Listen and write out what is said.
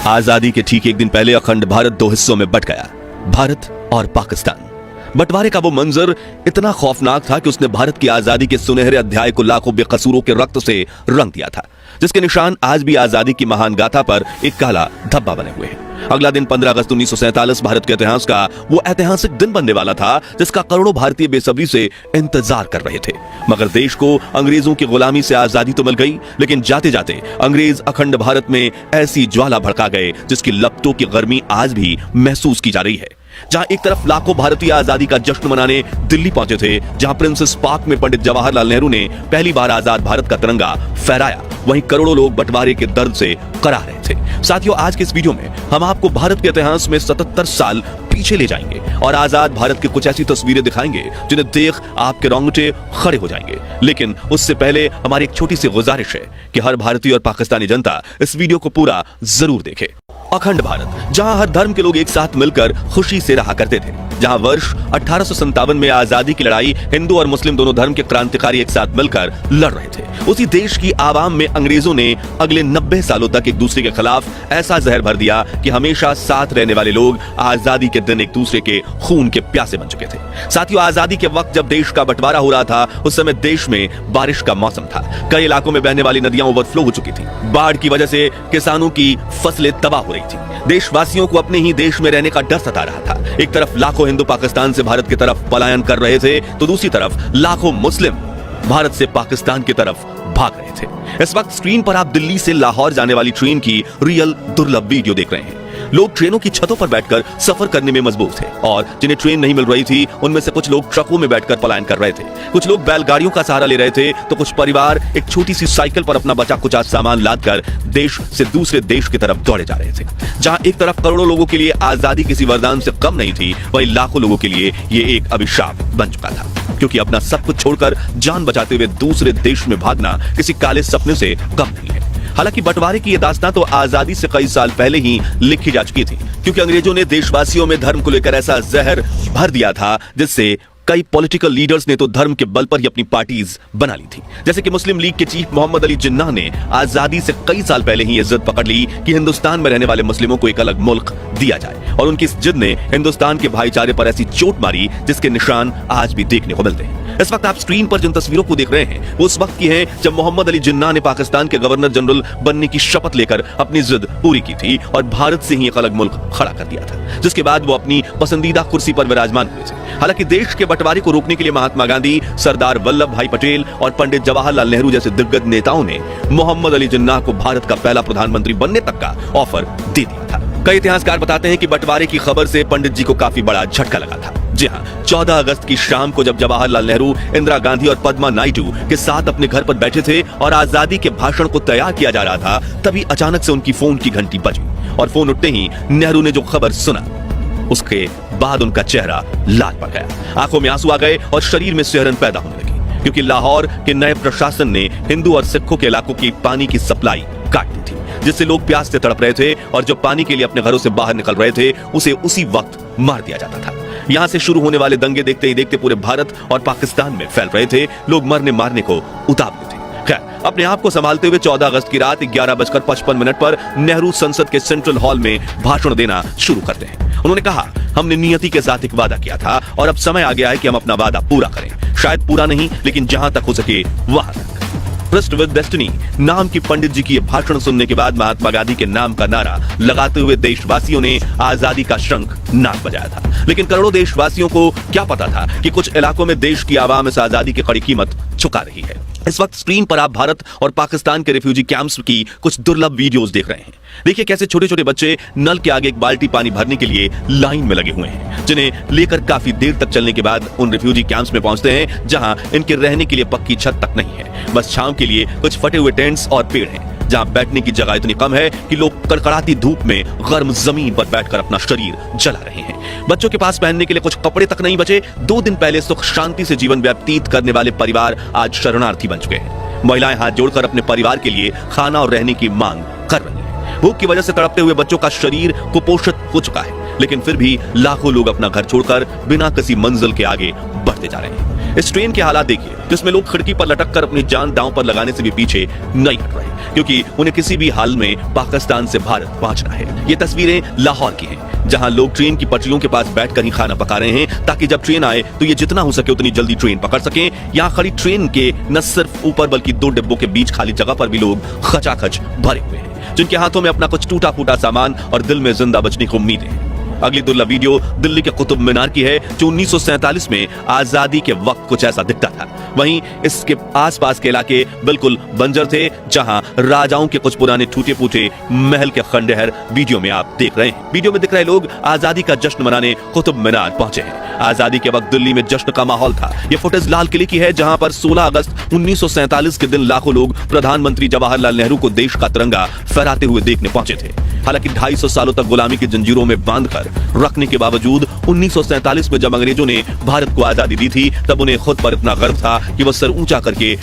आजादी के ठीक एक दिन पहले अखंड भारत दो हिस्सों में बट गया, भारत और पाकिस्तान। बंटवारे का वो मंजर इतना खौफनाक था कि उसने भारत की आजादी के सुनहरे अध्याय को लाखों बेकसूरों के रक्त से रंग दिया था, जिसके निशान आज भी आजादी की महान गाथा पर एक काला धब्बा बने हुए हैं। अगला दिन 15 अगस्त 1947 भारत के इतिहास का वो ऐतिहासिक दिन बनने वाला था जिसका करोड़ों भारतीय बेसब्री से इंतजार कर रहे थे। मगर देश को अंग्रेजों की गुलामी से आजादी तो मिल गई, लेकिन जाते जाते अंग्रेज अखंड भारत में ऐसी ज्वाला भड़का गए जिसकी लपटों की गर्मी आज भी महसूस की जा रही है। जहां एक तरफ लाखों भारतीय आजादी का जश्न मनाने दिल्ली पहुंचे थे, जहां प्रिंसेस पार्क में पंडित जवाहरलाल नेहरू ने पहली बार आजाद भारत का तिरंगा फहराया, वहीं करोड़ों लोग बंटवारे के दर्द से करा रहे थे। साथियों, आज के इस वीडियो में हम आपको भारत के इतिहास में 77 साल पीछे ले जाएंगे और आजाद भारत की कुछ ऐसी तस्वीरें दिखाएंगे जिन्हें देख आपके रोंगटे खड़े हो जाएंगे। लेकिन उससे पहले हमारी एक छोटी सी गुजारिश है कि हर भारतीय और पाकिस्तानी जनता इस वीडियो को पूरा जरूर देखे। अखंड भारत, जहां हर धर्म के लोग एक साथ मिलकर खुशी से रहा करते थे, जहां वर्ष 1857 में आजादी की लड़ाई हिंदू और मुस्लिम दोनों धर्म के क्रांतिकारी एक साथ मिलकर लड़ रहे थे, उसी देश की आवाम में अंग्रेजों ने अगले 90 सालों तक एक दूसरे के खिलाफ ऐसा जहर भर दिया कि हमेशा साथ रहने वाले लोग आजादी के दिन एक दूसरे के खून के प्यासे बन चुके थे। साथियों, आजादी के वक्त जब देश का बंटवारा हो रहा था, उस समय देश में बारिश का मौसम था। कई इलाकों में बहने वाली नदियां ओवरफ्लो हो चुकी थी। बाढ़ की वजह से किसानों की फसलें तबाह हो रही थी। देशवासियों को अपने ही देश में रहने का डर सता रहा था। एक तरफ लाखों हिंदू पाकिस्तान से भारत की तरफ पलायन कर रहे थे, तो दूसरी तरफ लाखों मुस्लिम भारत से पाकिस्तान की तरफ भाग रहे थे। इस वक्त स्क्रीन पर आप दिल्ली से लाहौर जाने वाली ट्रेन की रियल दुर्लभ वीडियो देख रहे हैं। लोग ट्रेनों की छतों पर बैठकर सफर करने में मजबूर थे और जिन्हें ट्रेन नहीं मिल रही थी, उनमें से कुछ लोग ट्रकों में बैठकर पलायन कर रहे थे, कुछ लोग बैलगाड़ियों का सहारा ले रहे थे, तो कुछ परिवार एक छोटी सी साइकिल पर अपना बचा कुचा सामान लादकर देश से दूसरे देश की तरफ दौड़े जा रहे थे। जहां एक तरफ करोड़ों लोगों के लिए आजादी किसी वरदान से कम नहीं थी, वहीं लाखों लोगों के लिए ये एक अभिशाप बन चुका था, क्योंकि अपना सब कुछ छोड़कर जान बचाते हुए दूसरे देश में भागना किसी काले सपने से कम नहीं है। हालांकि बंटवारे की यह दास्तां तो आजादी से कई साल पहले ही लिखी जा चुकी थी, क्योंकि अंग्रेजों ने देशवासियों में धर्म को लेकर ऐसा जहर भर दिया था जिससे कई पॉलिटिकल लीडर्स ने तो धर्म के बल पर ही अपनी पार्टीज बना ली थी। जैसे कि मुस्लिम लीग के चीफ मोहम्मद अली जिन्नाह ने आजादी से कई साल पहले ही जिद पकड़ ली कि हिंदुस्तान में रहने वाले मुस्लिमों को एक अलग मुल्क दिया जाए, और उनकी इस जिद ने हिंदुस्तान के भाईचारे पर ऐसी चोट मारी जिसके निशान आज भी देखने को मिलते हैं। इस वक्त आप स्क्रीन पर जिन तस्वीरों को देख रहे हैं वो उस वक्त की हैं जब मोहम्मद अली जिन्नाह ने पाकिस्तान के गवर्नर जनरल बनने की शपथ लेकर अपनी जिद पूरी की थी और भारत से ही एक अलग मुल्क खड़ा कर दिया था, जिसके बाद वो अपनी पसंदीदा कुर्सी पर विराजमान हुए थे। हालांकि देश के बंटवारे को रोकने के लिए महात्मा गांधी, सरदार वल्लभ भाई पटेल और पंडित जवाहरलाल नेहरू जैसे दिग्गज नेताओं ने मोहम्मद अली जिन्नाह को भारत का पहला प्रधानमंत्री बनने तक का ऑफर दे दिया था। कई इतिहासकार बताते हैं कि बंटवारे की खबर से पंडित जी को काफी बड़ा झटका लगा था। जी हां, 14 अगस्त की शाम को जब जवाहरलाल नेहरू, इंदिरा गांधी और पद्मा नायडू के साथ अपने घर पर बैठे थे और आजादी के भाषण को तैयार किया जा रहा था, तभी अचानक से उनकी फोन की घंटी बजी और फोन उठते ही नेहरू ने जो खबर सुना, उसके बाद उनका चेहरा लाल पड़ गया, आंखों में आंसू आ गए और शरीर में सिहरन पैदा होने लगी, क्योंकि लाहौर के नए प्रशासन ने हिंदू और सिखों के इलाकों की पानी की सप्लाई काट दी थी, जिससे लोग प्यास से तड़प रहे थे और जो पानी के लिए अपने घरों से बाहर निकल रहे थे उसे उसी वक्त मार दिया जाता था। यहां से शुरू होने वाले दंगे देखते ही देखते पूरे भारत और पाकिस्तान में फैल रहे थे। लोग मरने मारने को उतावले थे। खैर, अपने आप को संभालते हुए 14 अगस्त की रात 11:55 पर नेहरू संसद के सेंट्रल हॉल में भाषण देना शुरू करते हैं। उन्होंने कहा, हमने नियति के साथ एक वादा किया था और अब समय आ गया है कि हम अपना वादा पूरा करें। शायद पूरा नहीं, लेकिन जहां तक हो सके वहां तक। ट्रस्ट विद डेस्टिनी नाम की पंडित जी की भाषण सुनने के बाद महात्मा गांधी के नाम का नारा लगाते हुए देशवासियों ने आजादी का शंख नाद बजाया था। लेकिन करोड़ों देशवासियों को क्या पता था कि कुछ इलाकों में देश की आवाम इस आजादी की कड़ी कीमत चुका रही है। इस वक्त स्क्रीन पर आप भारत और पाकिस्तान के रिफ्यूजी कैंप्स की कुछ दुर्लभ वीडियोस देख रहे हैं। देखिए कैसे छोटे छोटे बच्चे नल के आगे एक बाल्टी पानी भरने के लिए लाइन में लगे हुए हैं, जिन्हें लेकर काफी देर तक चलने के बाद उन रिफ्यूजी कैंप्स में पहुंचते हैं, जहां इनके रहने के लिए पक्की छत तक नहीं है, बस छांव के लिए कुछ फटे हुए टेंट्स और पेड़ हैं, जहां बैठने की जगह इतनी कम है कि लोग कड़कड़ाती धूप में गर्म जमीन पर बैठकर अपना शरीर जला रहे हैं। बच्चों के पास पहनने के लिए कुछ कपड़े तक नहीं बचे। 2 दिन पहले सुख शांति से जीवन व्यतीत करने वाले परिवार आज शरणार्थी बन चुके हैं। महिलाएं हाथ जोड़कर अपने परिवार के लिए खाना और रहने की मांग कर रही हैं। भूख की वजह से तड़पते हुए बच्चों का शरीर कुपोषित हो चुका है, लेकिन फिर भी लाखों लोग अपना घर छोड़कर बिना किसी मंजिल के आगे बढ़ते जा रहे हैं। इस ट्रेन के हालात देखिए, जिसमें लोग खिड़की पर लटक कर अपनी जान दांव पर लगाने से भी पीछे नहीं हट रहे, क्योंकि उन्हें किसी भी हाल में पाकिस्तान से भारत पहुंचना है। ये तस्वीरें लाहौर की हैं, जहां लोग ट्रेन की पटरियों के पास बैठकर ही खाना पका रहे हैं, ताकि जब ट्रेन आए तो ये जितना हो सके उतनी जल्दी ट्रेन पकड़ सकें। यहाँ खड़ी ट्रेन के न सिर्फ ऊपर बल्कि 2 डिब्बों के बीच खाली जगह पर भी लोग खचाखच भरे हुए हैं, जिनके हाथों में अपना कुछ टूटा फूटा सामान और दिल में जिंदा बचने की उम्मीद है। अगली दुर्लभ वीडियो दिल्ली के कुतुब मीनार की है, जो 1947 में आजादी के वक्त कुछ ऐसा दिखता था। वहीं इसके आसपास के इलाके बिल्कुल बंजर थे, जहां राजाओं के कुछ पुराने टूटे फूटे महल के खंडहर वीडियो में आप देख रहे हैं। वीडियो में दिख रहे लोग आजादी का जश्न मनाने कुतुब मीनार पहुंचे हैं। आजादी के वक्त दिल्ली में जश्न का माहौल था। ये फुटेज लाल किले की है, जहां पर 16 अगस्त 1947 के दिन लाखों लोग प्रधानमंत्री जवाहरलाल नेहरू को देश का तिरंगा फहराते हुए देखने पहुंचे थे। हालांकि 250 सालों तक गुलामी की जंजीरों में बांधकर रखने के बावजूद 1947 में जब अंग्रेजों ने भारत को आजादी दी थी, तब उन्हें खुद पर इतना गर्व था कि वह सर ऊंचा करके